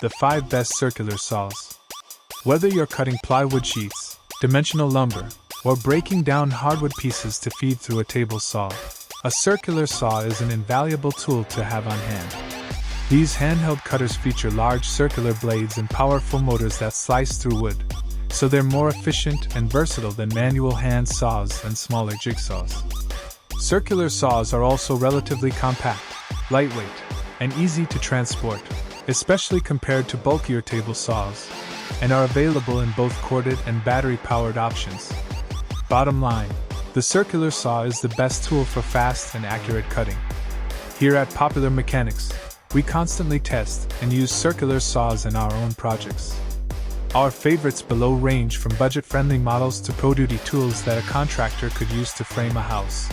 the 5 best circular saws. Whether you're cutting plywood sheets, dimensional lumber, or breaking down hardwood pieces to feed through a table saw, a circular saw is an invaluable tool to have on hand. These handheld cutters feature large circular blades and powerful motors that slice through wood, so they're more efficient and versatile than manual hand saws and smaller jigsaws. Circular saws are also relatively compact, lightweight, and easy to transport, especially compared to bulkier table saws, and are available in both corded and battery-powered options. Bottom line, the circular saw is the best tool for fast and accurate cutting. Here at Popular Mechanics, we constantly test and use circular saws in our own projects. Our favorites below range from budget-friendly models to pro-duty tools that a contractor could use to frame a house.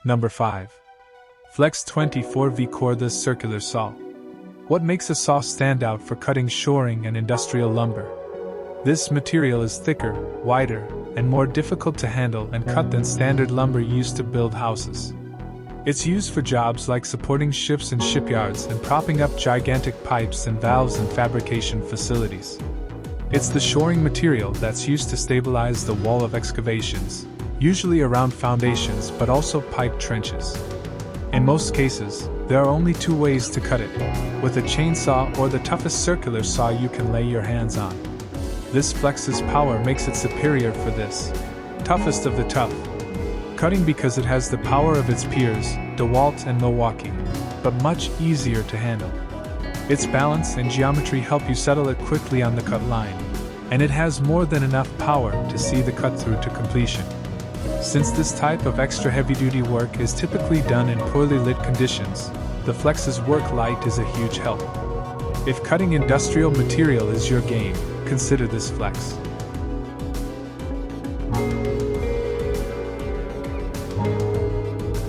Number 5. Flex 24V Cordless Circular Saw. What makes a saw stand out for cutting shoring and industrial lumber? This material is thicker, wider, and more difficult to handle and cut than standard lumber used to build houses. It's used for jobs like supporting ships in shipyards and propping up gigantic pipes and valves in fabrication facilities. It's the shoring material that's used to stabilize the wall of excavations, usually around foundations but also pipe trenches. In most cases, there are only 2 ways to cut it, with a chainsaw or the toughest circular saw you can lay your hands on. This Flex's power makes it superior for this, toughest of the tough, cutting because it has the power of its peers, DeWalt and Milwaukee, but much easier to handle. Its balance and geometry help you settle it quickly on the cut line, and it has more than enough power to see the cut through to completion. Since this type of extra heavy-duty work is typically done in poorly lit conditions, the Flex's work light is a huge help. If cutting industrial material is your game, consider this Flex.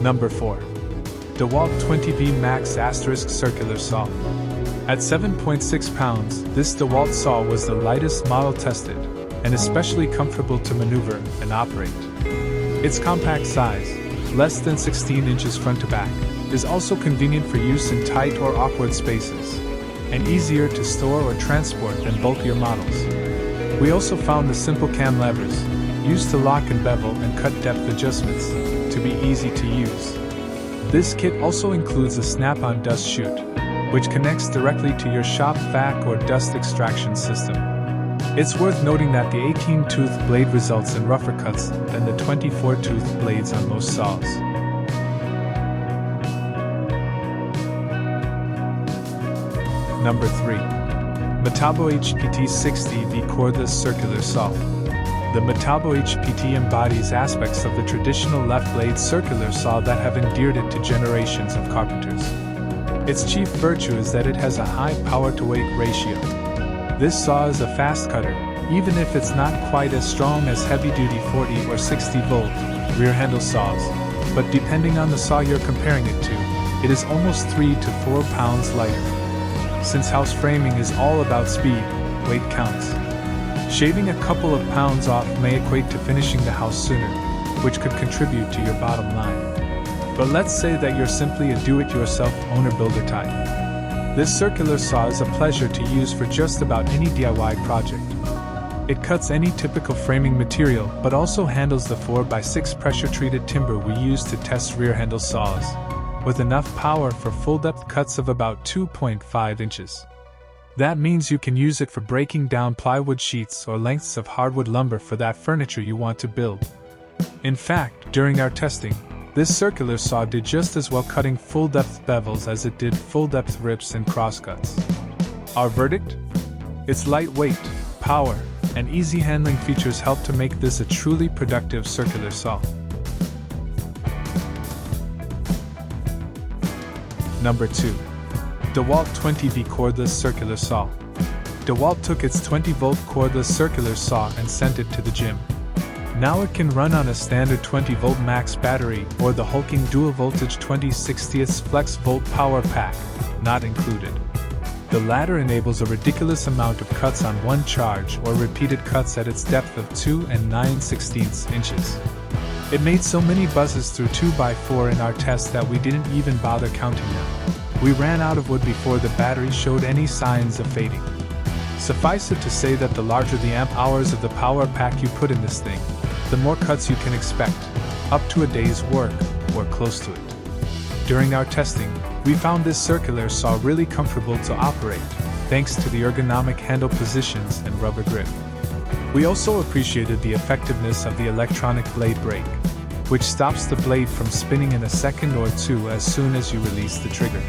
Number 4. DeWalt 20V Max * Circular Saw. At 7.6 pounds, this DeWalt saw was the lightest model tested, and especially comfortable to maneuver and operate. Its compact size, less than 16 inches front to back, is also convenient for use in tight or awkward spaces, and easier to store or transport than bulkier models. We also found the simple cam levers, used to lock and bevel and cut depth adjustments, to be easy to use. This kit also includes a snap-on dust chute, which connects directly to your shop vac or dust extraction system. It's worth noting that the 18-tooth blade results in rougher cuts than the 24-tooth blades on most saws. Number 3. Metabo HPT 60V Cordless Circular Saw. The Metabo HPT embodies aspects of the traditional left-blade circular saw that have endeared it to generations of carpenters. Its chief virtue is that it has a high power-to-weight ratio. This saw is a fast cutter, even if it's not quite as strong as heavy-duty 40 or 60-volt rear-handle saws, but depending on the saw you're comparing it to, it is almost 3 to 4 pounds lighter. Since house framing is all about speed, weight counts. Shaving a couple of pounds off may equate to finishing the house sooner, which could contribute to your bottom line. But let's say that you're simply a do-it-yourself owner-builder type. This circular saw is a pleasure to use for just about any DIY project. It cuts any typical framing material but also handles the 4x6 pressure-treated timber we use to test rear-handle saws, with enough power for full-depth cuts of about 2.5 inches. That means you can use it for breaking down plywood sheets or lengths of hardwood lumber for that furniture you want to build. In fact, during our testing, this circular saw did just as well cutting full-depth bevels as it did full-depth rips and crosscuts. Our verdict? Its lightweight, power, and easy handling features help to make this a truly productive circular saw. Number 2. DeWalt 20V Cordless Circular Saw. DeWalt took its 20-volt cordless circular saw and sent it to the gym. Now it can run on a standard 20-volt max battery or the hulking dual-voltage 20/60 flex volt power pack, not included. The latter enables a ridiculous amount of cuts on one charge or repeated cuts at its depth of 2 9/16 inches. It made so many buzzes through 2x4 in our test that we didn't even bother counting them. We ran out of wood before the battery showed any signs of fading. Suffice it to say that the larger the amp hours of the power pack you put in this thing, the more cuts you can expect, up to a day's work, or close to it. During our testing, we found this circular saw really comfortable to operate, thanks to the ergonomic handle positions and rubber grip. We also appreciated the effectiveness of the electronic blade brake, which stops the blade from spinning in a second or two as soon as you release the trigger.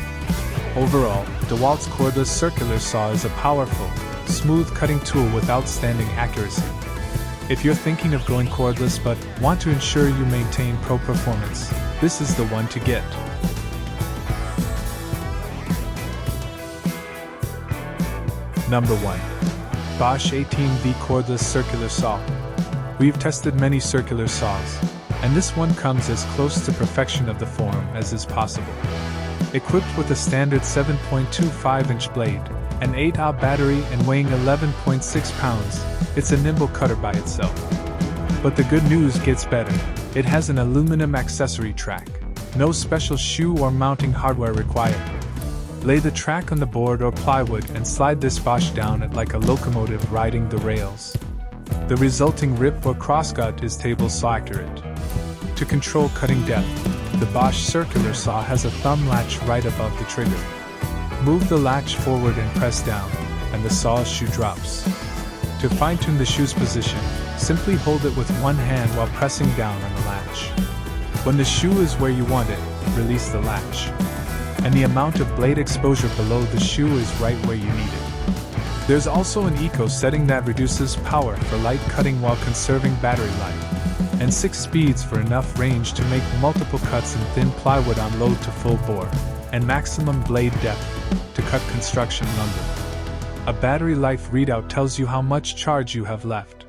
Overall, DeWalt's cordless circular saw is a powerful, smooth cutting tool with outstanding accuracy. If you're thinking of going cordless but want to ensure you maintain pro performance, this is the one to get. Number 1. Bosch 18V Cordless Circular Saw. We've tested many circular saws, and this one comes as close to perfection of the form as is possible. Equipped with a standard 7.25-inch blade, an 8Ah battery and weighing 11.6 pounds, it's a nimble cutter by itself. But the good news gets better. It has an aluminum accessory track. No special shoe or mounting hardware required. Lay the track on the board or plywood and slide this Bosch down it like a locomotive riding the rails. The resulting rip or crosscut is table saw accurate. To control cutting depth, the Bosch circular saw has a thumb latch right above the trigger. Move the latch forward and press down, and the saw's shoe drops. To fine-tune the shoe's position, simply hold it with one hand while pressing down on the latch. When the shoe is where you want it, release the latch. And the amount of blade exposure below the shoe is right where you need it. There's also an eco setting that reduces power for light cutting while conserving battery life, and 6 speeds for enough range to make multiple cuts in thin plywood on load to full bore, and maximum blade depth to cut construction lumber. A battery life readout tells you how much charge you have left.